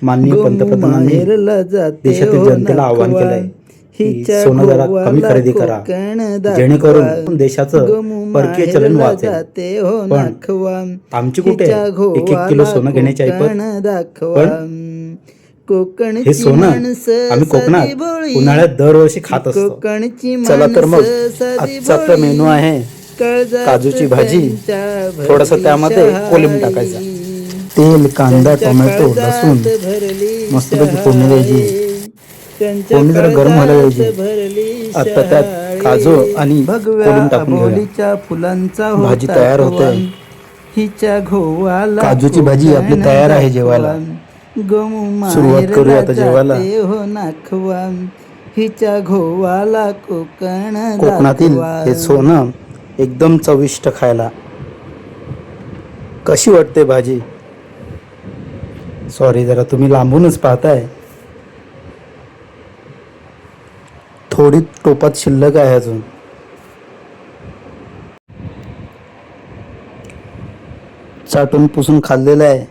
माननीय पंतप्रधानांनी देशातील जनतेला आवाहन केलंय की सोनं जरा कमी खरेदी करा, जेणेकरून देशाचं परकीय चलन वाचेल. पण आमची कुठे 1-1 किलो सोनं घेण्याची ऐपत. पण हे सोनं आम्ही कोकणात उन्हाळ्यात दरवर्षी खात असतो. चला तर मग आजचा आपला मेनू आहे काजूची भाजी, थोडस त्यामध्ये कोलम टाकायचा, तेल, कांदा, टोमॅटो, लसूण मस्तपैकी फोडणी द्यायची. फोडणी जरा गरम व्हायला द्यायची. आता त्यात काजू आणि कोलम टाकून घेऊया. भाजी तयार होते. काजूची भाजी आपली तयार आहे जेवायला. सुरुवात करूया आता जेवायला. कोकणातील हे सोनं एकदम चविष्ट खायला. कशी वाटते भाजी? सॉरी, जरा तुम्ही लांबूनच पाहताय. थोडी टोपात शिल्लक आहे अजून. चाटून पुसून खाल्लेलं आहे.